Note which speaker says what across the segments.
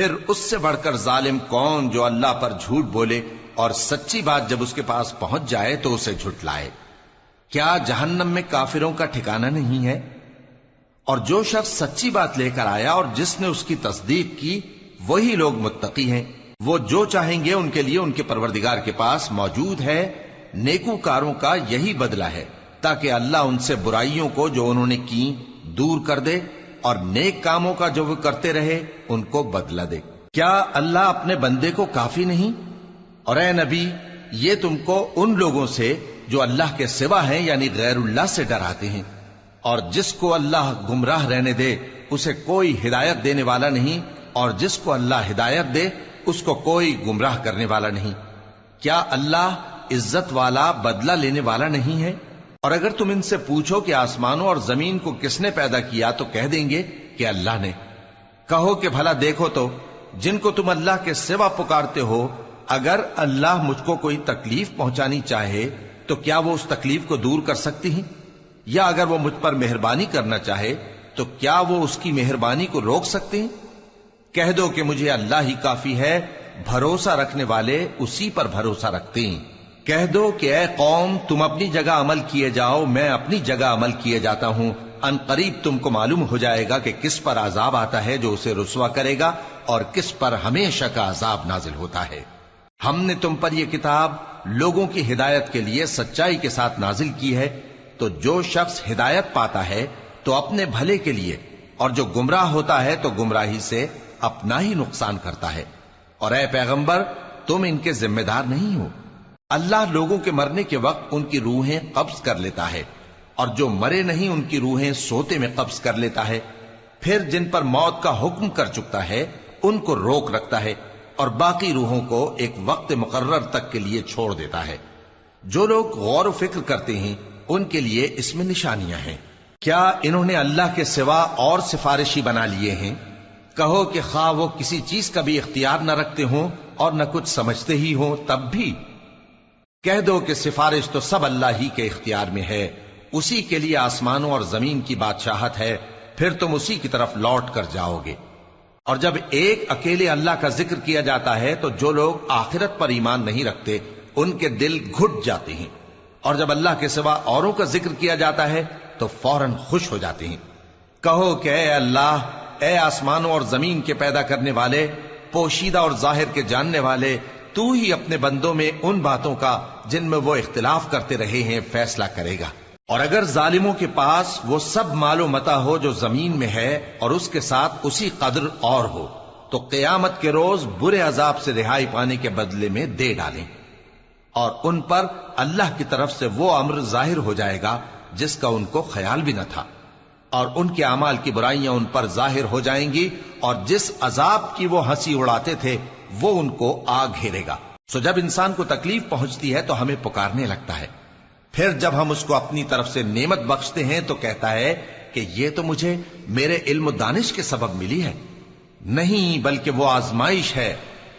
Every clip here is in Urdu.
Speaker 1: پھر اس سے بڑھ کر ظالم کون جو اللہ پر جھوٹ بولے اور سچی بات جب اس کے پاس پہنچ جائے تو اسے جھٹلائے۔ کیا جہنم میں کافروں کا ٹھکانہ نہیں ہے؟ اور جو شخص سچی بات لے کر آیا اور جس نے اس کی تصدیق کی وہی لوگ متقی ہیں۔ وہ جو چاہیں گے ان کے لیے ان کے پروردگار کے پاس موجود ہے۔ نیکوکاروں کا یہی بدلہ ہے تاکہ اللہ ان سے برائیوں کو جو انہوں نے کی دور کر دے اور نیک کاموں کا جو وہ کرتے رہے ان کو بدلہ دے۔ کیا اللہ اپنے بندے کو کافی نہیں؟ اور اے نبی، یہ تم کو ان لوگوں سے جو اللہ کے سوا ہیں یعنی غیر اللہ سے ڈراتے ہیں، اور جس کو اللہ گمراہ رہنے دے اسے کوئی ہدایت دینے والا نہیں، اور جس کو اللہ ہدایت دے اس کو کوئی گمراہ کرنے والا نہیں۔ کیا اللہ عزت والا بدلہ لینے والا نہیں ہے؟ اور اگر تم ان سے پوچھو کہ آسمانوں اور زمین کو کس نے پیدا کیا تو کہہ دیں گے کہ اللہ نے۔ کہو کہ بھلا دیکھو تو جن کو تم اللہ کے سوا پکارتے ہو، اگر اللہ مجھ کو کوئی تکلیف پہنچانی چاہے تو کیا وہ اس تکلیف کو دور کر سکتی ہیں؟ یا اگر وہ مجھ پر مہربانی کرنا چاہے تو کیا وہ اس کی مہربانی کو روک سکتے ہیں؟ کہہ دو کہ مجھے اللہ ہی کافی ہے، بھروسہ رکھنے والے اسی پر بھروسہ رکھتے ہیں۔ کہہ دو کہ اے قوم تم اپنی جگہ عمل کیے جاؤ، میں اپنی جگہ عمل کیے جاتا ہوں، ان قریب تم کو معلوم ہو جائے گا کہ کس پر عذاب آتا ہے جو اسے رسوا کرے گا اور کس پر ہمیشہ کا عذاب نازل ہوتا ہے۔ ہم نے تم پر یہ کتاب لوگوں کی ہدایت کے لیے سچائی کے ساتھ نازل کی ہے، تو جو شخص ہدایت پاتا ہے تو اپنے بھلے کے لیے، اور جو گمراہ ہوتا ہے تو گمراہی سے اپنا ہی نقصان کرتا ہے۔ اور اے پیغمبر تم ان کے ذمہ دار نہیں ہو۔ اللہ لوگوں کے مرنے کے وقت ان کی روحیں قبض کر لیتا ہے، اور جو مرے نہیں ان کی روحیں سوتے میں قبض کر لیتا ہے، پھر جن پر موت کا حکم کر چکتا ہے ان کو روک رکھتا ہے، اور باقی روحوں کو ایک وقت مقرر تک کے لیے چھوڑ دیتا ہے۔ جو لوگ غور و فکر کرتے ہیں ان کے لیے اس میں نشانیاں ہیں۔ کیا انہوں نے اللہ کے سوا اور سفارشی بنا لیے ہیں؟ کہو کہ خواہ وہ کسی چیز کا بھی اختیار نہ رکھتے ہوں اور نہ کچھ سمجھتے ہی ہوں تب بھی کہہ دو کہ سفارش تو سب اللہ ہی کے اختیار میں ہے، اسی کے لیے آسمانوں اور زمین کی بادشاہت ہے، پھر تم اسی کی طرف لوٹ کر جاؤ گے۔ اور جب ایک اکیلے اللہ کا ذکر کیا جاتا ہے تو جو لوگ آخرت پر ایمان نہیں رکھتے ان کے دل گھٹ جاتے ہیں، اور جب اللہ کے سوا اوروں کا ذکر کیا جاتا ہے تو فوراً خوش ہو جاتے ہیں۔ کہو کہ اے اللہ، اے آسمانوں اور زمین کے پیدا کرنے والے، پوشیدہ اور ظاہر کے جاننے والے، تو ہی اپنے بندوں میں ان باتوں کا جن میں وہ اختلاف کرتے رہے ہیں فیصلہ کرے گا۔ اور اگر ظالموں کے پاس وہ سب مال و متاع ہو جو زمین میں ہے اور اس کے ساتھ اسی قدر اور ہو تو قیامت کے روز برے عذاب سے رہائی پانے کے بدلے میں دے ڈالیں، اور ان پر اللہ کی طرف سے وہ امر ظاہر ہو جائے گا جس کا ان کو خیال بھی نہ تھا، اور ان کے اعمال کی برائیاں ان پر ظاہر ہو جائیں گی، اور جس عذاب کی وہ ہنسی اڑاتے تھے وہ ان کو آ گھیرے گا۔ سو جب انسان کو تکلیف پہنچتی ہے تو ہمیں پکارنے لگتا ہے، پھر جب ہم اس کو اپنی طرف سے نعمت بخشتے ہیں تو کہتا ہے کہ یہ تو مجھے میرے علم و دانش کے سبب ملی ہے۔ نہیں، بلکہ وہ آزمائش ہے،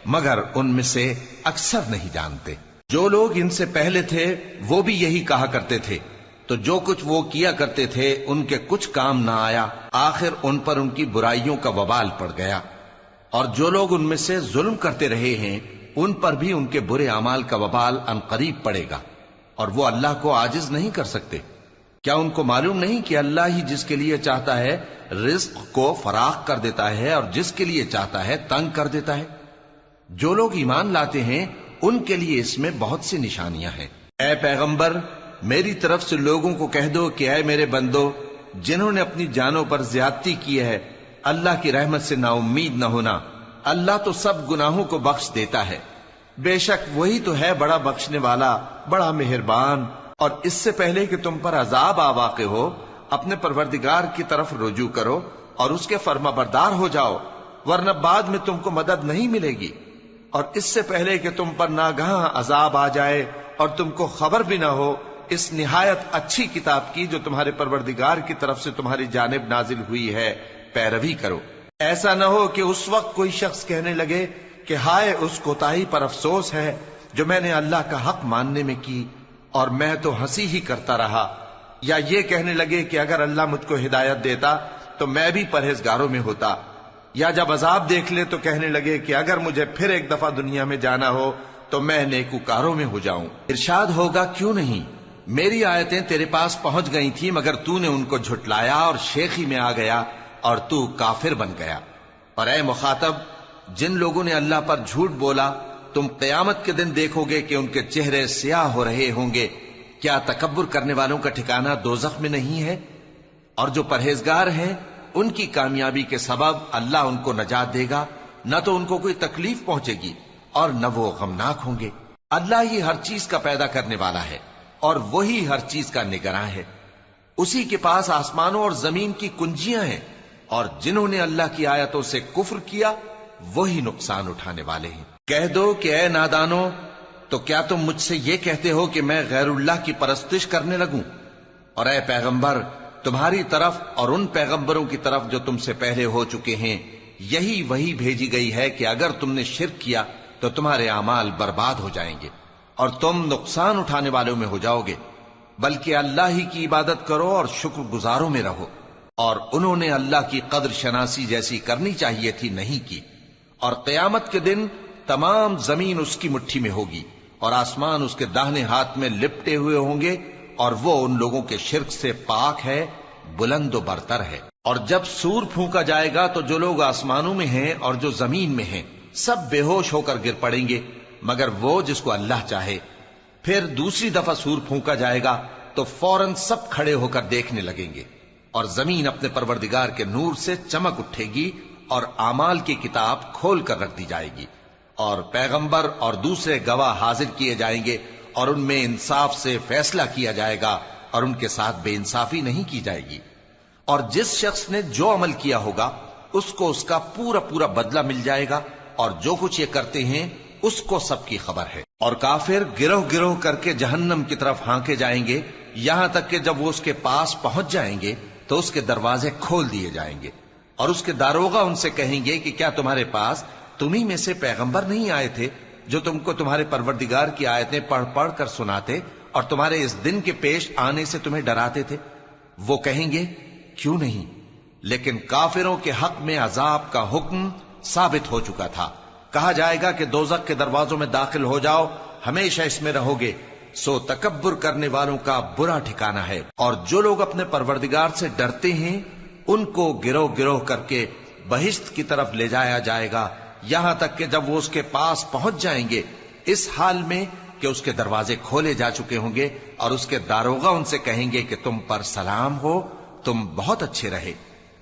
Speaker 1: مگر ان میں سے اکثر نہیں جانتے۔ جو لوگ ان سے پہلے تھے وہ بھی یہی کہا کرتے تھے، تو جو کچھ وہ کیا کرتے تھے ان کے کچھ کام نہ آیا، آخر ان پر ان کی برائیوں کا وبال پڑ گیا۔ اور جو لوگ ان میں سے ظلم کرتے رہے ہیں ان پر بھی ان کے برے اعمال کا وبال عنقریب پڑے گا، اور وہ اللہ کو عاجز نہیں کر سکتے۔ کیا ان کو معلوم نہیں کہ اللہ ہی جس کے لیے چاہتا ہے رزق کو فراخ کر دیتا ہے اور جس کے لیے چاہتا ہے تنگ کر دیتا ہے؟ جو لوگ ایمان لاتے ہیں ان کے لیے اس میں بہت سی نشانیاں ہیں۔ اے پیغمبر، میری طرف سے لوگوں کو کہہ دو کہ اے میرے بندو، جنہوں نے اپنی جانوں پر زیادتی کی ہے، اللہ کی رحمت سے نا امید نہ ہونا۔ اللہ تو سب گناہوں کو بخش دیتا ہے، بے شک وہی تو ہے بڑا بخشنے والا، بڑا مہربان۔ اور اس سے پہلے کہ تم پر عذاب آ واقع ہو، اپنے پروردگار کی طرف رجوع کرو اور اس کے فرما بردار ہو جاؤ، ورنہ بعد میں تم کو مدد نہیں ملے گی۔ اور اس سے پہلے کہ تم پر ناگہاں عذاب آ جائے اور تم کو خبر بھی نہ ہو، اس نہایت اچھی کتاب کی جو تمہارے پروردگار کی طرف سے تمہاری جانب نازل ہوئی ہے پیروی کرو۔ ایسا نہ ہو کہ اس وقت کوئی شخص کہنے لگے کہ ہائے اس کوتاہی پر افسوس ہے جو میں نے اللہ کا حق ماننے میں کی، اور میں تو ہنسی ہی کرتا رہا، یا یہ کہنے لگے کہ اگر اللہ مجھ کو ہدایت دیتا تو میں بھی پرہیزگاروں میں ہوتا۔ یا جب عذاب دیکھ لے تو کہنے لگے کہ اگر مجھے پھر ایک دفعہ دنیا میں جانا ہو تو میں نیکوکاروں میں ہو جاؤں۔ ارشاد ہوگا کیوں نہیں، میری آیتیں تیرے پاس پہنچ گئی تھی مگر تو نے ان کو جھٹلایا اور شیخی میں آ گیا اور تو کافر بن گیا۔ اور اے مخاطب، جن لوگوں نے اللہ پر جھوٹ بولا تم قیامت کے دن دیکھو گے کہ ان کے چہرے سیاہ ہو رہے ہوں گے۔ کیا تکبر کرنے والوں کا ٹھکانہ دوزخ میں نہیں ہے؟ اور جو پرہیزگار ہیں ان کی کامیابی کے سبب اللہ ان کو نجات دے گا، نہ تو ان کو کوئی تکلیف پہنچے گی اور نہ وہ غمناک ہوں گے۔ اللہ ہی ہر چیز کا پیدا کرنے والا ہے اور وہی ہر چیز کا نگراں ہے۔ اسی کے پاس آسمانوں اور زمین کی کنجیاں ہیں، اور جنہوں نے اللہ کی آیتوں سے کفر کیا وہی نقصان اٹھانے والے ہیں۔ کہہ دو کہ اے نادانو، تو کیا تم مجھ سے یہ کہتے ہو کہ میں غیر اللہ کی پرستش کرنے لگوں؟ اور اے پیغمبر، تمہاری طرف اور ان پیغمبروں کی طرف جو تم سے پہلے ہو چکے ہیں یہی وہی بھیجی گئی ہے کہ اگر تم نے شرک کیا تو تمہارے اعمال برباد ہو جائیں گے اور تم نقصان اٹھانے والوں میں ہو جاؤ گے، بلکہ اللہ ہی کی عبادت کرو اور شکر گزاروں میں رہو۔ اور انہوں نے اللہ کی قدر شناسی جیسی کرنی چاہیے تھی نہیں کی۔ اور قیامت کے دن تمام زمین اس کی مٹھی میں ہوگی اور آسمان اس کے داہنے ہاتھ میں لپٹے ہوئے ہوں گے، اور وہ ان لوگوں کے شرک سے پاک ہے، بلند و برتر ہے۔ اور جب سور پھونکا جائے گا تو جو لوگ آسمانوں میں ہیں اور جو زمین میں ہیں سب بے ہوش ہو کر گر پڑیں گے مگر وہ جس کو اللہ چاہے۔ پھر دوسری دفعہ سور پھونکا جائے گا تو فوراً سب کھڑے ہو کر دیکھنے لگیں گے، اور زمین اپنے پروردگار کے نور سے چمک اٹھے گی اور اعمال کی کتاب کھول کر رکھ دی جائے گی، اور پیغمبر اور دوسرے گواہ حاضر کیے جائیں گے، اور ان میں انصاف سے فیصلہ کیا جائے گا اور ان کے ساتھ بے انصافی نہیں کی جائے گی۔ اور جس شخص نے جو عمل کیا ہوگا اس کو اس کا پورا پورا بدلہ مل جائے گا، اور جو کچھ یہ کرتے ہیں اس کو سب کی خبر ہے۔ اور کافر گروہ گروہ کر کے جہنم کی طرف ہانکے جائیں گے، یہاں تک کہ جب وہ اس کے پاس پہنچ جائیں گے تو اس کے دروازے کھول دیے جائیں گے، اور اس کے داروغہ ان سے کہیں گے کہ کیا تمہارے پاس تمہیں میں سے پیغمبر نہیں آئے تھے جو تم کو تمہارے پروردگار کی آیتیں پڑھ پڑھ کر سناتے اور تمہارے اس دن کے پیش آنے سے تمہیں ڈراتے تھے؟ وہ کہیں گے کیوں نہیں، لیکن کافروں کے حق میں عذاب کا حکم ثابت ہو چکا تھا۔ کہا جائے گا کہ دوزخ کے دروازوں میں داخل ہو جاؤ، ہمیشہ اس میں رہو گے، سو تکبر کرنے والوں کا برا ٹھکانہ ہے۔ اور جو لوگ اپنے پروردگار سے ڈرتے ہیں ان کو گروہ گروہ کر کے بہشت کی طرف لے جایا جائے گا، یہاں تک کہ جب وہ اس کے پاس پہنچ جائیں گے اس حال میں کہ اس کے دروازے کھولے جا چکے ہوں گے، اور اس کے داروغہ ان سے کہیں گے کہ تم پر سلام ہو، تم بہت اچھے رہے،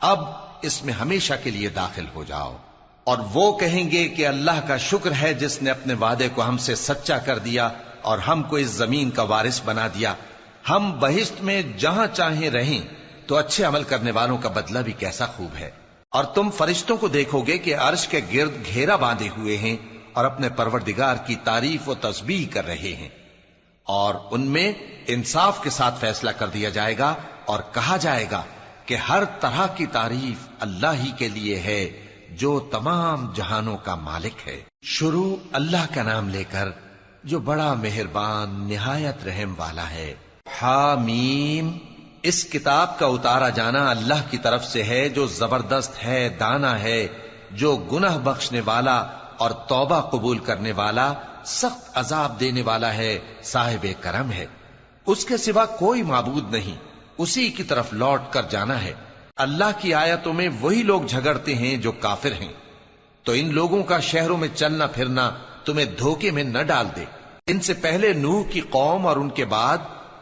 Speaker 1: اب اس میں ہمیشہ کے لیے داخل ہو جاؤ۔ اور وہ کہیں گے کہ اللہ کا شکر ہے جس نے اپنے وعدے کو ہم سے سچا کر دیا اور ہم کو اس زمین کا وارث بنا دیا، ہم بہشت میں جہاں چاہیں رہیں، تو اچھے عمل کرنے والوں کا بدلہ بھی کیسا خوب ہے۔ اور تم فرشتوں کو دیکھو گے کہ عرش کے گرد گھیرا باندھے ہوئے ہیں اور اپنے پروردگار کی تعریف و تسبیح کر رہے ہیں، اور ان میں انصاف کے ساتھ فیصلہ کر دیا جائے گا، اور کہا جائے گا کہ ہر طرح کی تعریف اللہ ہی کے لیے ہے جو تمام جہانوں کا مالک ہے۔ شروع اللہ کا نام لے کر جو بڑا مہربان نہایت رحم والا ہے۔ حامیم، اس کتاب کا اتارا جانا اللہ کی طرف سے ہے جو زبردست ہے، دانا ہے، جو گناہ بخشنے والا اور توبہ قبول کرنے والا، سخت عذاب دینے والا ہے، صاحب کرم ہے۔ اس کے سوا کوئی معبود نہیں، اسی کی طرف لوٹ کر جانا ہے۔ اللہ کی آیتوں میں وہی لوگ جھگڑتے ہیں جو کافر ہیں، تو ان لوگوں کا شہروں میں چلنا پھرنا تمہیں دھوکے میں نہ ڈال دے۔ ان سے پہلے نوح کی قوم اور ان کے بعد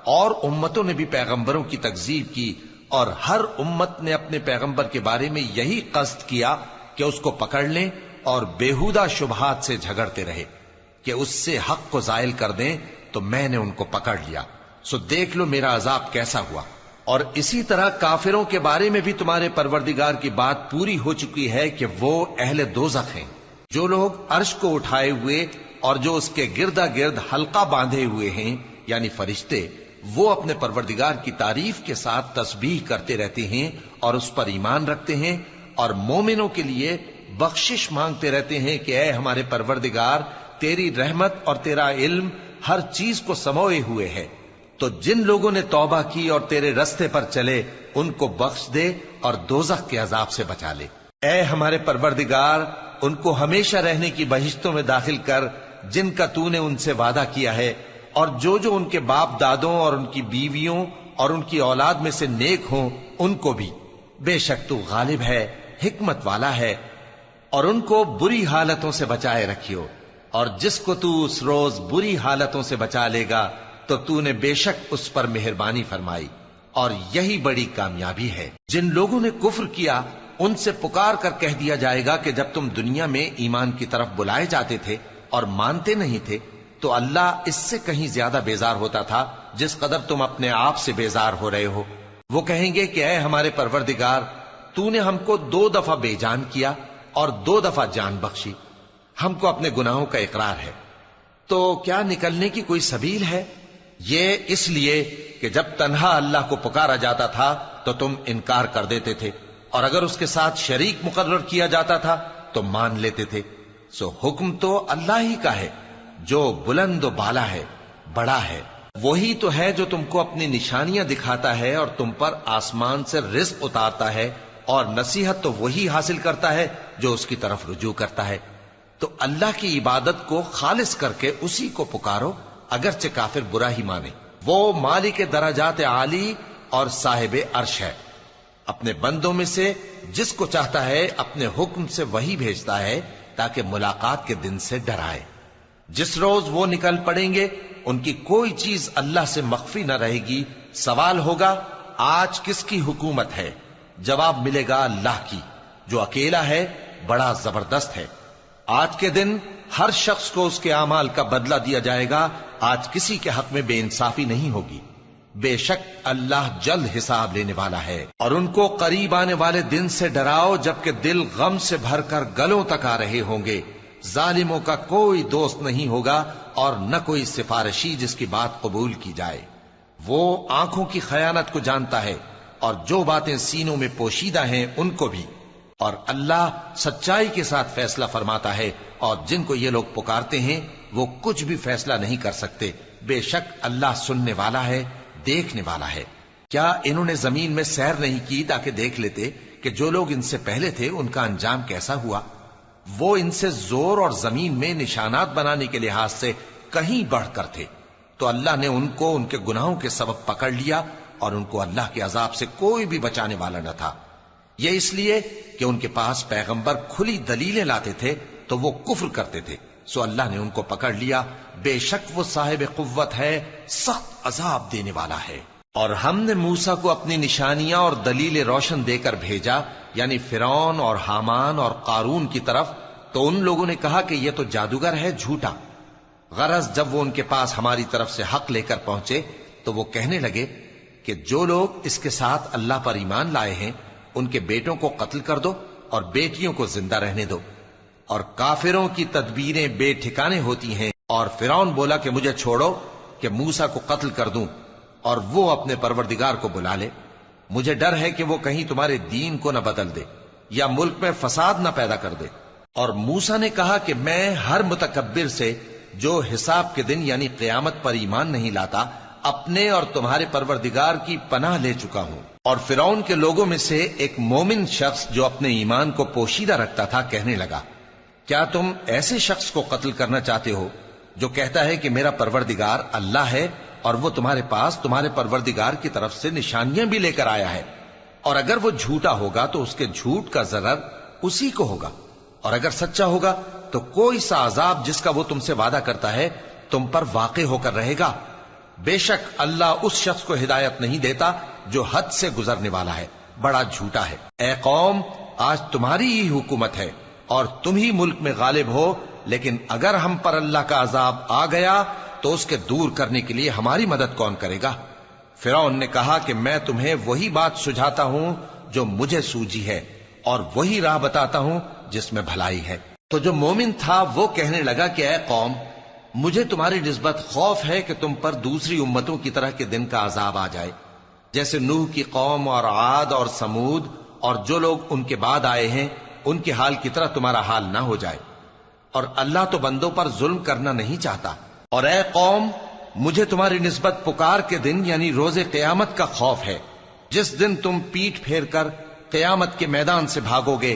Speaker 1: اور امتوں نے بھی پیغمبروں کی تکذیب کی، اور ہر امت نے اپنے پیغمبر کے بارے میں یہی قصد کیا کہ اس کو پکڑ لیں اور بیہودہ شبہات سے جھگڑتے رہے کہ اس سے حق کو زائل کر دیں، تو میں نے ان کو پکڑ لیا، سو دیکھ لو میرا عذاب کیسا ہوا۔ اور اسی طرح کافروں کے بارے میں بھی تمہارے پروردگار کی بات پوری ہو چکی ہے کہ وہ اہل دوزخ ہیں۔ جو لوگ عرش کو اٹھائے ہوئے اور جو اس کے گردا گرد حلقہ باندھے ہوئے ہیں یعنی فرشتے، وہ اپنے پروردگار کی تعریف کے ساتھ تسبیح کرتے رہتے ہیں اور اس پر ایمان رکھتے ہیں، اور مومنوں کے لیے بخشش مانگتے رہتے ہیں کہ اے ہمارے پروردگار، تیری رحمت اور تیرا علم ہر چیز کو سموئے ہوئے ہے، تو جن لوگوں نے توبہ کی اور تیرے رستے پر چلے ان کو بخش دے اور دوزخ کے عذاب سے بچا لے۔ اے ہمارے پروردگار، ان کو ہمیشہ رہنے کی بہشتوں میں داخل کر جن کا تو نے ان سے وعدہ کیا ہے، اور جو جو ان کے باپ دادوں اور ان کی بیویوں اور ان کی اولاد میں سے نیک ہوں ان کو بھی۔ بے شک تو غالب ہے، حکمت والا ہے۔ اور ان کو بری حالتوں سے بچائے رکھیو، اور جس کو تو اس روز بری حالتوں سے بچا لے گا تو نے بے شک اس پر مہربانی فرمائی، اور یہی بڑی کامیابی ہے۔ جن لوگوں نے کفر کیا ان سے پکار کر کہہ دیا جائے گا کہ جب تم دنیا میں ایمان کی طرف بلائے جاتے تھے اور مانتے نہیں تھے تو اللہ اس سے کہیں زیادہ بیزار ہوتا تھا جس قدر تم اپنے آپ سے بیزار ہو رہے ہو۔ وہ کہیں گے کہ اے ہمارے پروردگار، تو نے ہم کو 2 دفعہ بے جان کیا اور 2 دفعہ جان بخشی، ہم کو اپنے گناہوں کا اقرار ہے، تو کیا نکلنے کی کوئی سبیل ہے؟ یہ اس لیے کہ جب تنہا اللہ کو پکارا جاتا تھا تو تم انکار کر دیتے تھے، اور اگر اس کے ساتھ شریک مقرر کیا جاتا تھا تو مان لیتے تھے۔ سو حکم تو اللہ ہی کا ہے جو بلند و بالا ہے، بڑا ہے۔ وہی تو ہے جو تم کو اپنی نشانیاں دکھاتا ہے اور تم پر آسمان سے رزق اتارتا ہے، اور نصیحت تو وہی حاصل کرتا ہے جو اس کی طرف رجوع کرتا ہے۔ تو اللہ کی عبادت کو خالص کر کے اسی کو پکارو، اگرچہ کافر برا ہی مانے۔ وہ مالک درجات عالی اور صاحب عرش ہے، اپنے بندوں میں سے جس کو چاہتا ہے اپنے حکم سے وہی بھیجتا ہے تاکہ ملاقات کے دن سے ڈرائے۔ جس روز وہ نکل پڑیں گے ان کی کوئی چیز اللہ سے مخفی نہ رہے گی۔ سوال ہوگا آج کس کی حکومت ہے؟ جواب ملے گا اللہ کی، جو اکیلا ہے، بڑا زبردست ہے۔ آج کے دن ہر شخص کو اس کے اعمال کا بدلہ دیا جائے گا۔ آج کسی کے حق میں بے انصافی نہیں ہوگی۔ بے شک اللہ جلد حساب لینے والا ہے۔ اور ان کو قریب آنے والے دن سے ڈراؤ جبکہ دل غم سے بھر کر گلوں تک آ رہے ہوں گے۔ ظالموں کا کوئی دوست نہیں ہوگا اور نہ کوئی سفارشی جس کی بات قبول کی جائے۔ وہ آنکھوں کی خیانت کو جانتا ہے اور جو باتیں سینوں میں پوشیدہ ہیں ان کو بھی۔ اور اللہ سچائی کے ساتھ فیصلہ فرماتا ہے، اور جن کو یہ لوگ پکارتے ہیں وہ کچھ بھی فیصلہ نہیں کر سکتے۔ بے شک اللہ سننے والا ہے، دیکھنے والا ہے۔ کیا انہوں نے زمین میں سیر نہیں کی تاکہ دیکھ لیتے کہ جو لوگ ان سے پہلے تھے ان کا انجام کیسا ہوا؟ وہ ان سے زور اور زمین میں نشانات بنانے کے لحاظ سے کہیں بڑھ کر تھے، تو اللہ نے ان کو ان کے گناہوں کے سبب پکڑ لیا، اور ان کو اللہ کے عذاب سے کوئی بھی بچانے والا نہ تھا۔ یہ اس لیے کہ ان کے پاس پیغمبر کھلی دلیلیں لاتے تھے تو وہ کفر کرتے تھے، سو اللہ نے ان کو پکڑ لیا۔ بے شک وہ صاحب قوت ہے، سخت عذاب دینے والا ہے۔ اور ہم نے موسیٰ کو اپنی نشانیاں اور دلیل روشن دے کر بھیجا، یعنی فرعون اور حامان اور قارون کی طرف، تو ان لوگوں نے کہا کہ یہ تو جادوگر ہے، جھوٹا۔ غرض جب وہ ان کے پاس ہماری طرف سے حق لے کر پہنچے تو وہ کہنے لگے کہ جو لوگ اس کے ساتھ اللہ پر ایمان لائے ہیں ان کے بیٹوں کو قتل کر دو اور بیٹیوں کو زندہ رہنے دو۔ اور کافروں کی تدبیریں بے ٹھکانے ہوتی ہیں۔ اور فرعون بولا کہ مجھے چھوڑو کہ موسیٰ کو قتل کر دوں اور وہ اپنے پروردگار کو بلا لے۔ مجھے ڈر ہے کہ وہ کہیں تمہارے دین کو نہ بدل دے یا ملک میں فساد نہ پیدا کر دے۔ اور موسیٰ نے کہا کہ میں ہر متکبر سے جو حساب کے دن یعنی قیامت پر ایمان نہیں لاتا اپنے اور تمہارے پروردگار کی پناہ لے چکا ہوں۔ اور فرعون کے لوگوں میں سے ایک مومن شخص جو اپنے ایمان کو پوشیدہ رکھتا تھا کہنے لگا، کیا تم ایسے شخص کو قتل کرنا چاہتے ہو جو کہتا ہے کہ میرا پروردگار اللہ ہے اور وہ تمہارے پاس تمہارے پروردگار کی طرف سے نشانیاں بھی لے کر آیا ہے؟ اور اگر وہ جھوٹا ہوگا تو اس کے جھوٹ کا ضرر اسی کو ہوگا، اور اگر سچا ہوگا تو کوئی سا عذاب جس کا وہ تم سے وعدہ کرتا ہے تم پر واقع ہو کر رہے گا۔ بے شک اللہ اس شخص کو ہدایت نہیں دیتا جو حد سے گزرنے والا ہے، بڑا جھوٹا ہے۔ اے قوم، آج تمہاری ہی حکومت ہے اور تم ہی ملک میں غالب ہو، لیکن اگر ہم پر اللہ کا عذاب آ گیا تو اس کے دور کرنے کے لیے ہماری مدد کون کرے گا؟ فرعون نے کہا کہ میں تمہیں وہی بات سجھاتا ہوں جو مجھے سوجی ہے اور وہی راہ بتاتا ہوں جس میں بھلائی ہے۔ تو جو مومن تھا وہ کہنے لگا کہ اے قوم، مجھے تمہاری نسبت خوف ہے کہ تم پر دوسری امتوں کی طرح کے دن کا عذاب آ جائے، جیسے نوح کی قوم اور عاد اور سمود اور جو لوگ ان کے بعد آئے ہیں ان کے حال کی طرح تمہارا حال نہ ہو جائے۔ اور اللہ تو بندوں پر ظلم کرنا نہیں چاہتا۔ اور اے قوم، مجھے تمہاری نسبت پکار کے دن یعنی روز قیامت کا خوف ہے، جس دن تم پیٹھ پھیر کر قیامت کے میدان سے بھاگو گے۔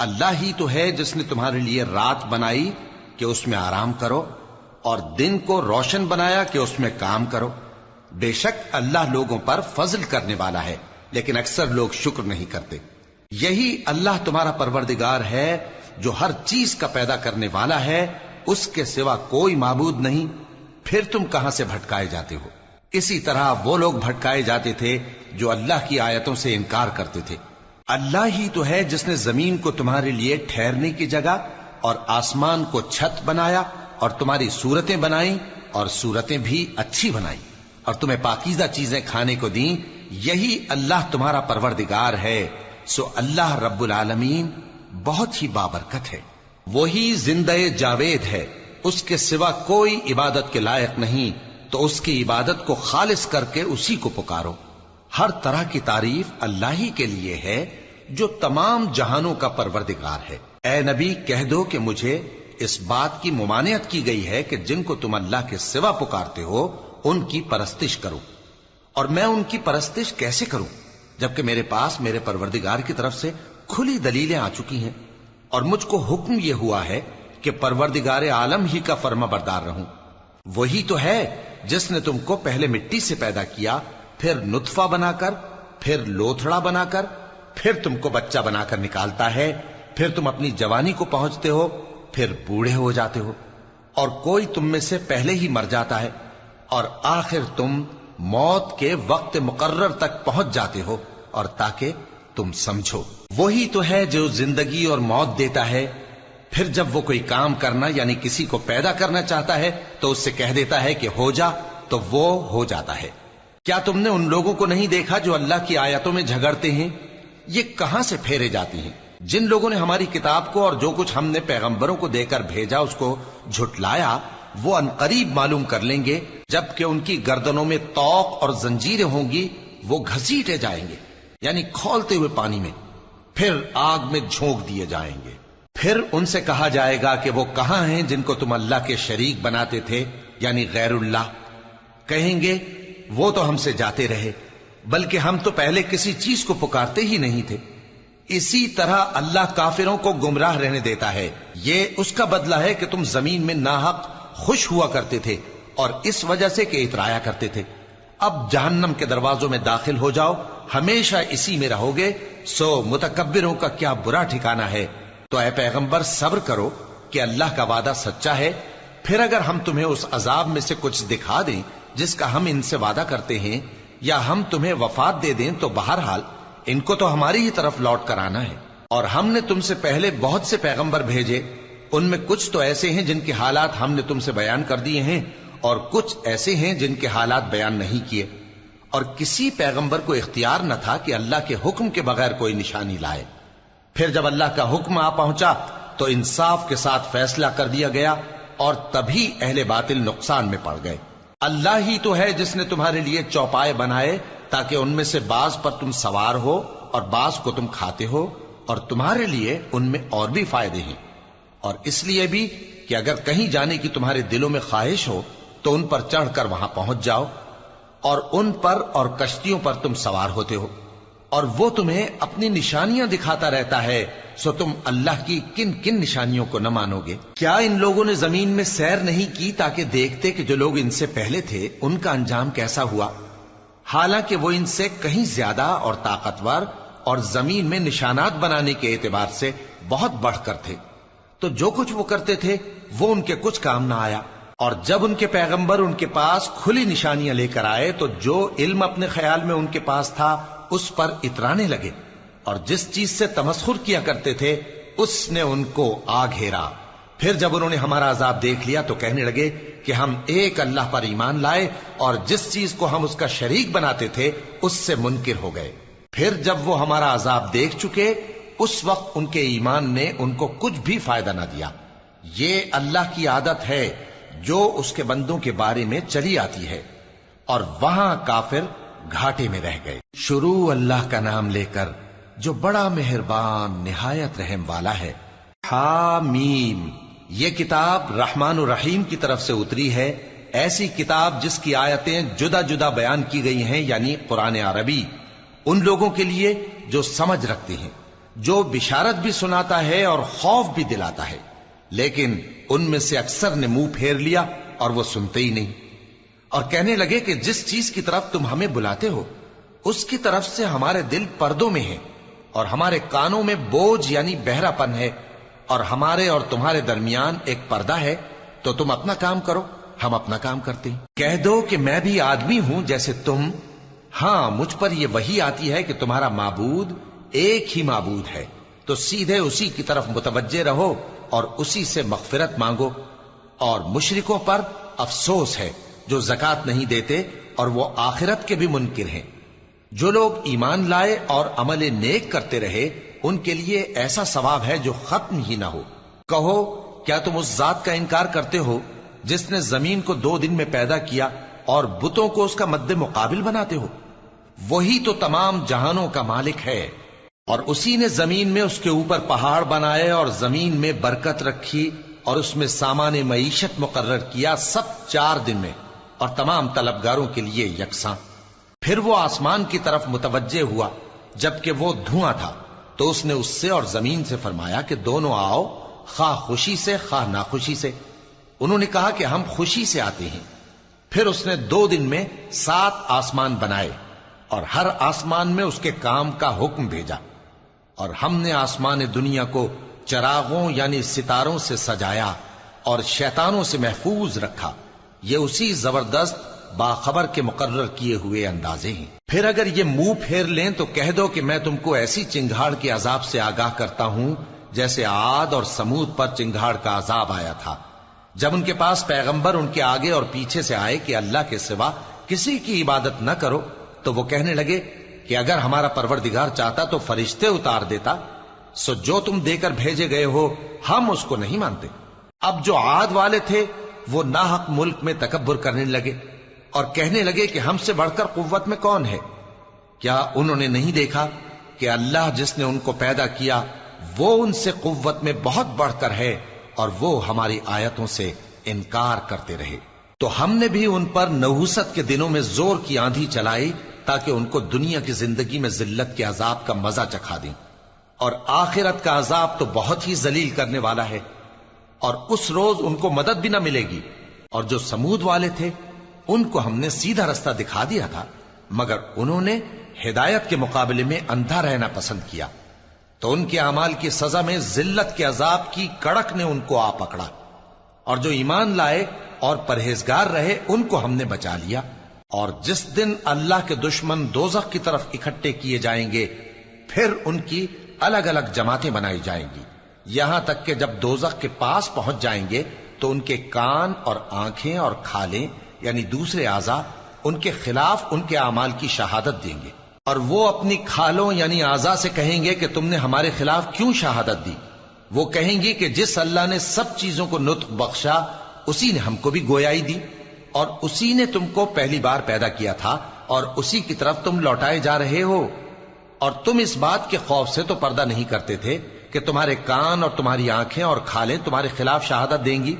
Speaker 1: اللہ ہی تو ہے جس نے تمہارے لیے رات بنائی کہ اس میں آرام کرو اور دن کو روشن بنایا کہ اس میں کام کرو. بے شک اللہ لوگوں پر فضل کرنے والا ہے لیکن اکثر لوگ شکر نہیں کرتے. یہی اللہ تمہارا پروردگار ہے جو ہر چیز کا پیدا کرنے والا ہے، اس کے سوا کوئی معبود نہیں. پھر تم کہاں سے بھٹکائے جاتے ہو؟ اسی طرح وہ لوگ بھٹکائے جاتے تھے جو اللہ کی آیتوں سے انکار کرتے تھے. اللہ ہی تو ہے جس نے زمین کو تمہارے لیے ٹھہرنے کی جگہ اور آسمان کو چھت بنایا اور تمہاری صورتیں بنائیں اور صورتیں بھی اچھی بنائیں اور تمہیں پاکیزہ چیزیں کھانے کو دیں. یہی اللہ تمہارا پروردگار ہے. سو اللہ رب العالمین بہت ہی بابرکت ہے. وہی زندہ جاوید ہے، اس کے سوا کوئی عبادت کے لائق نہیں، تو اس کی عبادت کو خالص کر کے اسی کو پکارو. ہر طرح کی تعریف اللہ ہی کے لیے ہے جو تمام جہانوں کا پروردگار ہے. اے نبی کہہ دو کہ مجھے اس بات کی ممانعت کی گئی ہے کہ جن کو تم اللہ کے سوا پکارتے ہو ان کی پرستش کرو، اور میں ان کی پرستش کیسے کروں جبکہ میرے پاس میرے پروردگار کی طرف سے کھلی دلیلیں آ چکی ہیں اور مجھ کو حکم یہ ہوا ہے کہ پروردگار عالم ہی کا فرما بردار رہوں. وہی تو ہے جس نے تم کو پہلے مٹی سے پیدا کیا، پھر نطفہ بنا کر، پھر لوتھڑا بنا کر، پھر تم کو بچہ بنا کر نکالتا ہے، پھر تم اپنی جوانی کو پہنچتے ہو، پھر بوڑھے ہو جاتے ہو، اور کوئی تم میں سے پہلے ہی مر جاتا ہے، اور آخر تم موت کے وقت مقرر تک پہنچ جاتے ہو. اور تاکہ تم سمجھو وہی تو ہے جو زندگی اور موت دیتا ہے. پھر جب وہ کوئی کام کرنا یعنی کسی کو پیدا کرنا چاہتا ہے تو اس سے کہہ دیتا ہے کہ ہو جا، تو وہ ہو جاتا ہے. کیا تم نے ان لوگوں کو نہیں دیکھا جو اللہ کی آیتوں میں جھگڑتے ہیں؟ یہ کہاں سے پھیرے جاتی ہیں؟ جن لوگوں نے ہماری کتاب کو اور جو کچھ ہم نے پیغمبروں کو دے کر بھیجا اس کو جھٹلایا، وہ انقریب معلوم کر لیں گے جبکہ ان کی گردنوں میں طوق اور زنجیریں ہوں گی، وہ گھسیٹے جائیں گے یعنی کھولتے ہوئے پانی میں، پھر آگ میں جھونک دیے جائیں گے. پھر ان سے کہا جائے گا کہ وہ کہاں ہیں جن کو تم اللہ کے شریک بناتے تھے یعنی غیر اللہ؟ کہیں گے وہ تو ہم سے جاتے رہے، بلکہ ہم تو پہلے کسی چیز کو پکارتے ہی نہیں تھے. اسی طرح اللہ کافروں کو گمراہ رہنے دیتا ہے. یہ اس کا بدلہ ہے کہ تم زمین میں ناحق خوش ہوا کرتے تھے اور اس وجہ سے کہ اترایا کرتے تھے. اب جہنم کے دروازوں میں داخل ہو جاؤ، ہمیشہ اسی میں رہو گے. سو متکبروں کا کیا برا ٹھکانہ ہے. تو اے پیغمبر صبر کرو کہ اللہ کا وعدہ سچا ہے. پھر اگر ہم تمہیں اس عذاب میں سے کچھ دکھا دیں جس کا ہم ان سے وعدہ کرتے ہیں، یا ہم تمہیں وفات دے دیں، تو بہرحال ان کو تو ہماری ہی طرف لوٹ کر آنا ہے. اور ہم نے تم سے پہلے بہت سے پیغمبر بھیجے، ان میں کچھ تو ایسے ہیں جن کے حالات ہم نے تم سے بیان کر دیے ہیں، اور کچھ ایسے ہیں جن کے حالات بیان نہیں کیے. اور کسی پیغمبر کو اختیار نہ تھا کہ اللہ کے حکم کے بغیر کوئی نشانی لائے. پھر جب اللہ کا حکم آ پہنچا تو انصاف کے ساتھ فیصلہ کر دیا گیا، اور تبھی اہل باطل نقصان میں پڑ گئے. اللہ ہی تو ہے جس نے تمہارے لیے چوپائے بنائے تاکہ ان میں سے بعض پر تم سوار ہو اور بعض کو تم کھاتے ہو، اور تمہارے لیے ان میں اور بھی فائدے ہیں. اور اس لیے بھی کہ اگر کہیں جانے کی تمہارے دلوں میں خواہش ہو تو ان پر چڑھ کر وہاں پہنچ جاؤ، اور ان پر اور کشتیوں پر تم سوار ہوتے ہو، اور وہ تمہیں اپنی نشانیاں دکھاتا رہتا ہے. سو تم اللہ کی کن کن نشانیوں کو نہ مانو گے؟ کیا ان لوگوں نے زمین میں سیر نہیں کی تاکہ دیکھتے کہ جو لوگ ان سے پہلے تھے ان کا انجام کیسا ہوا؟ حالانکہ وہ ان سے کہیں زیادہ اور طاقتور اور زمین میں نشانات بنانے کے اعتبار سے بہت بڑھ کر تھے. تو جو کچھ وہ کرتے تھے وہ ان کے کچھ کام نہ آیا. اور جب ان کے پیغمبر ان کے پاس کھلی نشانیاں لے کر آئے تو جو علم اپنے خیال میں ان کے پاس تھا اس پر اترانے لگے، اور جس چیز سے تمسخر کیا کرتے تھے اس نے ان کو آ گھیرا. پھر جب انہوں نے ہمارا عذاب دیکھ لیا تو کہنے لگے کہ ہم ایک اللہ پر ایمان لائے، اور جس چیز کو ہم اس کا شریک بناتے تھے اس سے منکر ہو گئے. پھر جب وہ ہمارا عذاب دیکھ چکے اس وقت ان کے ایمان نے ان کو کچھ بھی فائدہ نہ دیا. یہ اللہ کی عادت ہے جو اس کے بندوں کے بارے میں چلی آتی ہے. اور وہاں کافر گھاٹے میں رہ گئے. شروع اللہ کا نام لے کر جو بڑا مہربان نہایت رحم والا ہے. حامیم، یہ کتاب رحمان و رحیم کی طرف سے اتری ہے، ایسی کتاب جس کی آیتیں جدا جدا بیان کی گئی ہیں، یعنی قرآن عربی، ان لوگوں کے لیے جو سمجھ رکھتے ہیں، جو بشارت بھی سناتا ہے اور خوف بھی دلاتا ہے، لیکن ان میں سے اکثر نے منہ پھیر لیا اور وہ سنتے ہی نہیں، اور کہنے لگے کہ جس چیز کی طرف تم ہمیں بلاتے ہو اس کی طرف سے ہمارے دل پردوں میں ہیں، اور ہمارے کانوں میں بوجھ یعنی بہرا پن ہے، اور ہمارے اور تمہارے درمیان ایک پردہ ہے، تو تم اپنا کام کرو، ہم اپنا کام کرتے ہیں۔ کہہ دو کہ میں بھی آدمی ہوں جیسے تم، ہاں مجھ پر یہ وحی آتی ہے کہ تمہارا معبود ایک ہی معبود ہے، تو سیدھے اسی کی طرف متوجہ رہو اور اسی سے مغفرت مانگو۔ اور مشرکوں پر افسوس ہے جو زکوٰۃ نہیں دیتے اور وہ آخرت کے بھی منکر ہیں۔ جو لوگ ایمان لائے اور عمل نیک کرتے رہے ان کے لیے ایسا ثواب ہے جو ختم ہی نہ ہو۔ کہو کیا تم اس ذات کا انکار کرتے ہو جس نے زمین کو 2 دن میں پیدا کیا اور بتوں کو اس کا مد مقابل بناتے ہو؟ وہی تو تمام جہانوں کا مالک ہے، اور اسی نے زمین میں اس کے اوپر پہاڑ بنائے اور زمین میں برکت رکھی اور اس میں سامان معیشت مقرر کیا، سب 4 دن میں، اور تمام طلبگاروں کے لیے یکساں۔ پھر وہ آسمان کی طرف متوجہ ہوا جبکہ وہ دھواں تھا، تو اس نے اس سے اور زمین سے فرمایا کہ دونوں آؤ، خواہ خوشی سے خواہ ناخوشی سے۔ انہوں نے کہا کہ ہم خوشی سے آتے ہیں۔ پھر اس نے 2 دن میں 7 آسمان بنائے اور ہر آسمان میں اس کے کام کا حکم بھیجا، اور ہم نے آسمان دنیا کو چراغوں یعنی ستاروں سے سجایا اور شیطانوں سے محفوظ رکھا۔ یہ اسی زبردست باخبر کے مقرر کیے ہوئے اندازے ہیں۔ پھر اگر یہ منہ پھیر لیں تو کہہ دو کہ میں تم کو ایسی چنگھاڑ کے عذاب سے آگاہ کرتا ہوں جیسے عاد اور سمود پر چنگھاڑ کا عذاب آیا تھا، جب ان کے پاس پیغمبر ان کے آگے اور پیچھے سے آئے کہ اللہ کے سوا کسی کی عبادت نہ کرو، تو وہ کہنے لگے کہ اگر ہمارا پروردگار چاہتا تو فرشتے اتار دیتا، سو جو تم دے کر بھیجے گئے ہو ہم اس کو نہیں مانتے۔ اب جو عاد والے تھے وہ ناحق ملک میں تکبر کرنے لگے اور کہنے لگے کہ ہم سے بڑھ کر قوت میں کون ہے؟ کیا انہوں نے نہیں دیکھا کہ اللہ جس نے ان کو پیدا کیا وہ ان سے قوت میں بہت بڑھ کر ہے، اور وہ ہماری آیتوں سے انکار کرتے رہے۔ تو ہم نے بھی ان پر نحوست کے دنوں میں زور کی آندھی چلائی تاکہ ان کو دنیا کی زندگی میں ذلت کے عذاب کا مزہ چکھا دیں، اور آخرت کا عذاب تو بہت ہی ذلیل کرنے والا ہے، اور اس روز ان کو مدد بھی نہ ملے گی۔ اور جو سمود والے تھے ان کو ہم نے سیدھا رستہ دکھا دیا تھا، مگر انہوں نے ہدایت کے مقابلے میں اندھا رہنا پسند کیا، تو ان کے اعمال کی سزا میں ذلت کے عذاب کی کڑک نے ان کو آ پکڑا۔ اور جو ایمان لائے اور پرہیزگار رہے ان کو ہم نے بچا لیا۔ اور جس دن اللہ کے دشمن دوزخ کی طرف اکٹھے کیے جائیں گے پھر ان کی الگ الگ جماعتیں بنائی جائیں گی، یہاں تک کہ جب دوزخ کے پاس پہنچ جائیں گے تو ان کے کان اور آنکھیں اور کھالیں یعنی دوسرے اعضاء ان کے خلاف ان کے اعمال کی شہادت دیں گے، اور وہ اپنی کھالوں یعنی اعضاء سے کہیں گے کہ تم نے ہمارے خلاف کیوں شہادت دی؟ وہ کہیں گی کہ جس اللہ نے سب چیزوں کو نطق بخشا اسی نے ہم کو بھی گویائی دی، اور اسی نے تم کو پہلی بار پیدا کیا تھا اور اسی کی طرف تم لوٹائے جا رہے ہو۔ اور تم اس بات کے خوف سے تو پردہ نہیں کرتے تھے کہ تمہارے کان اور تمہاری آنکھیں اور کھالیں تمہارے خلاف شہادت دیں گی،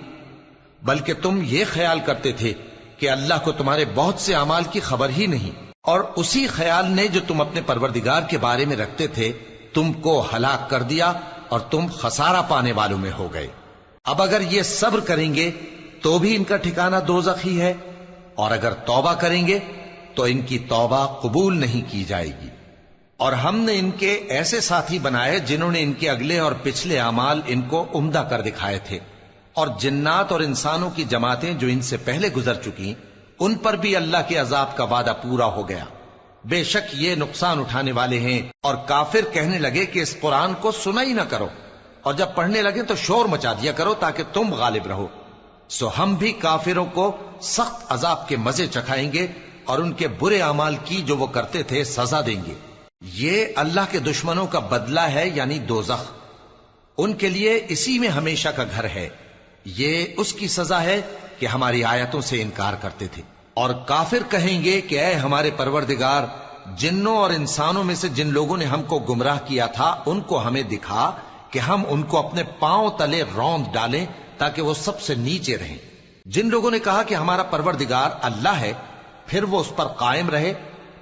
Speaker 1: بلکہ تم یہ خیال کرتے تھے کہ اللہ کو تمہارے بہت سے اعمال کی خبر ہی نہیں، اور اسی خیال نے جو تم اپنے پروردگار کے بارے میں رکھتے تھے تم کو ہلاک کر دیا اور تم خسارہ پانے والوں میں ہو گئے۔ اب اگر یہ صبر کریں گے تو بھی ان کا ٹھکانہ دوزخ ہی ہے، اور اگر توبہ کریں گے تو ان کی توبہ قبول نہیں کی جائے گی۔ اور ہم نے ان کے ایسے ساتھی بنائے جنہوں نے ان کے اگلے اور پچھلے اعمال ان کو عمدہ کر دکھائے تھے، اور جنات اور انسانوں کی جماعتیں جو ان سے پہلے گزر چکی ان پر بھی اللہ کے عذاب کا وعدہ پورا ہو گیا۔ بے شک یہ نقصان اٹھانے والے ہیں۔ اور کافر کہنے لگے کہ اس قرآن کو سنا ہی نہ کرو، اور جب پڑھنے لگے تو شور مچا دیا کرو تاکہ تم غالب رہو۔ سو ہم بھی کافروں کو سخت عذاب کے مزے چکھائیں گے اور ان کے برے اعمال کی جو وہ کرتے تھے سزا دیں گے۔ یہ اللہ کے دشمنوں کا بدلہ ہے یعنی دوزخ، ان کے لیے اسی میں ہمیشہ کا گھر ہے۔ یہ اس کی سزا ہے کہ ہماری آیتوں سے انکار کرتے تھے۔ اور کافر کہیں گے کہ اے ہمارے پروردگار، جنوں اور انسانوں میں سے جن لوگوں نے ہم کو گمراہ کیا تھا ان کو ہمیں دکھا کہ ہم ان کو اپنے پاؤں تلے روند ڈالیں تاکہ وہ سب سے نیچے رہیں۔ جن لوگوں نے کہا کہ ہمارا پروردگار اللہ ہے پھر وہ اس پر قائم رہے،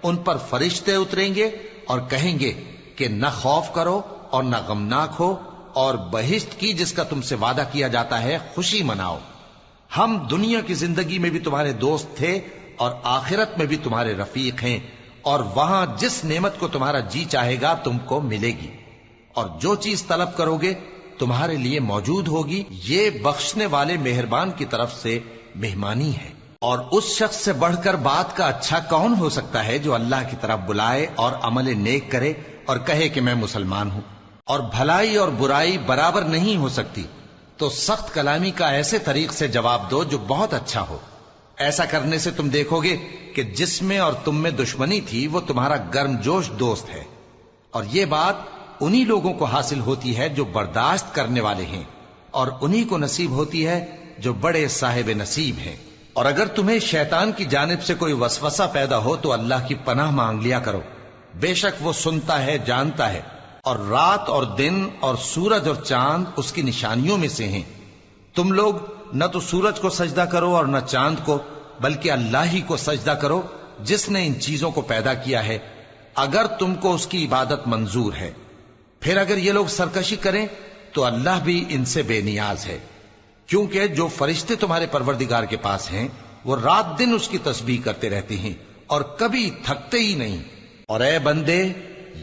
Speaker 1: ان پر فرشتے اتریں گے اور کہیں گے کہ نہ خوف کرو اور نہ غمناک ہو، اور بہشت کی جس کا تم سے وعدہ کیا جاتا ہے خوشی مناؤ۔ ہم دنیا کی زندگی میں بھی تمہارے دوست تھے اور آخرت میں بھی تمہارے رفیق ہیں، اور وہاں جس نعمت کو تمہارا جی چاہے گا تم کو ملے گی، اور جو چیز طلب کرو گے تمہارے لیے موجود ہوگی۔ یہ بخشنے والے مہربان کی طرف سے مہمانی ہے۔ اور اس شخص سے بڑھ کر بات کا اچھا کون ہو سکتا ہے جو اللہ کی طرف بلائے اور عمل نیک کرے اور کہے کہ میں مسلمان ہوں۔ اور بھلائی اور برائی برابر نہیں ہو سکتی، تو سخت کلامی کا ایسے طریق سے جواب دو جو بہت اچھا ہو۔ ایسا کرنے سے تم دیکھو گے کہ جس میں اور تم میں دشمنی تھی وہ تمہارا گرم جوش دوست ہے، اور یہ بات انہی لوگوں کو حاصل ہوتی ہے جو برداشت کرنے والے ہیں، اور انہی کو نصیب ہوتی ہے جو بڑے صاحب نصیب ہیں۔ اور اگر تمہیں شیطان کی جانب سے کوئی وسوسہ پیدا ہو تو اللہ کی پناہ مانگ لیا کرو، بے شک وہ سنتا ہے، جانتا ہے۔ اور رات اور دن اور سورج اور چاند اس کی نشانیوں میں سے ہیں۔ تم لوگ نہ تو سورج کو سجدہ کرو اور نہ چاند کو، بلکہ اللہ ہی کو سجدہ کرو جس نے ان چیزوں کو پیدا کیا ہے، اگر تم کو اس کی عبادت منظور ہے۔ پھر اگر یہ لوگ سرکشی کریں تو اللہ بھی ان سے بے نیاز ہے، کیونکہ جو فرشتے تمہارے پروردگار کے پاس ہیں وہ رات دن اس کی تسبیح کرتے رہتے ہیں اور کبھی تھکتے ہی نہیں۔ اور اے بندے،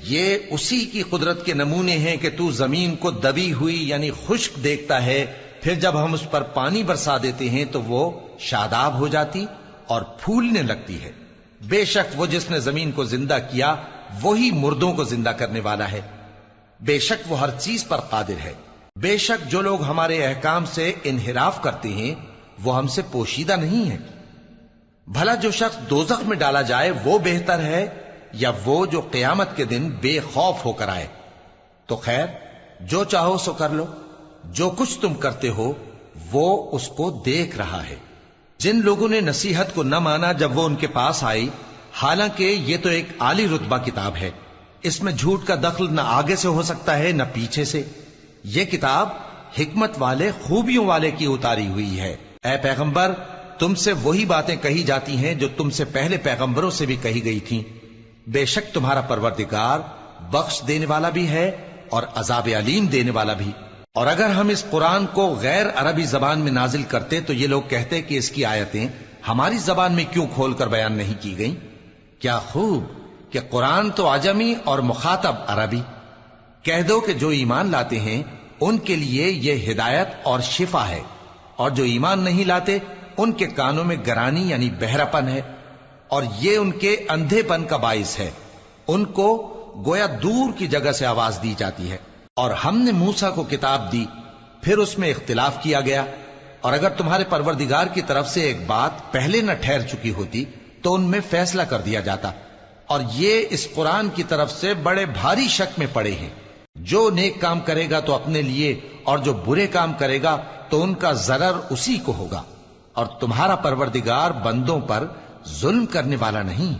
Speaker 1: یہ اسی کی قدرت کے نمونے ہیں کہ تو زمین کو دبی ہوئی یعنی خشک دیکھتا ہے، پھر جب ہم اس پر پانی برسا دیتے ہیں تو وہ شاداب ہو جاتی اور پھولنے لگتی ہے۔ بے شک وہ جس نے زمین کو زندہ کیا وہی مردوں کو زندہ کرنے والا ہے، بے شک وہ ہر چیز پر قادر ہے۔ بے شک جو لوگ ہمارے احکام سے انحراف کرتے ہیں وہ ہم سے پوشیدہ نہیں ہے۔ بھلا جو شخص دوزخ میں ڈالا جائے وہ بہتر ہے یا وہ جو قیامت کے دن بے خوف ہو کر آئے؟ تو خیر، جو چاہو سو کر لو، جو کچھ تم کرتے ہو وہ اس کو دیکھ رہا ہے۔ جن لوگوں نے نصیحت کو نہ مانا جب وہ ان کے پاس آئی، حالانکہ یہ تو ایک عالی رتبہ کتاب ہے، اس میں جھوٹ کا دخل نہ آگے سے ہو سکتا ہے نہ پیچھے سے۔ یہ کتاب حکمت والے، خوبیوں والے کی اتاری ہوئی ہے۔ اے پیغمبر، تم سے وہی باتیں کہی جاتی ہیں جو تم سے پہلے پیغمبروں سے بھی کہی گئی تھیں۔ بے شک تمہارا پروردگار بخش دینے والا بھی ہے اور عذاب علیم دینے والا بھی۔ اور اگر ہم اس قرآن کو غیر عربی زبان میں نازل کرتے تو یہ لوگ کہتے کہ اس کی آیتیں ہماری زبان میں کیوں کھول کر بیان نہیں کی گئیں؟ کیا خوب کہ قرآن تو عجمی اور مخاطب عربی۔ کہہ دو کہ جو ایمان لاتے ہیں ان کے لیے یہ ہدایت اور شفا ہے، اور جو ایمان نہیں لاتے ان کے کانوں میں گرانی یعنی بہراپن ہے، اور یہ ان کے اندھے پن کا باعث ہے۔ ان کو گویا دور کی جگہ سے آواز دی جاتی ہے۔ اور ہم نے موسیٰ کو کتاب دی، پھر اس میں اختلاف کیا گیا، اور اگر تمہارے پروردگار کی طرف سے ایک بات پہلے نہ ٹھہر چکی ہوتی تو ان میں فیصلہ کر دیا جاتا۔ اور یہ اس قرآن کی طرف سے بڑے بھاری شک میں پڑے ہیں۔ جو نیک کام کرے گا تو اپنے لیے، اور جو برے کام کرے گا تو ان کا ضرر اسی کو ہوگا، اور تمہارا پروردگار بندوں پر ظلم کرنے والا نہیں۔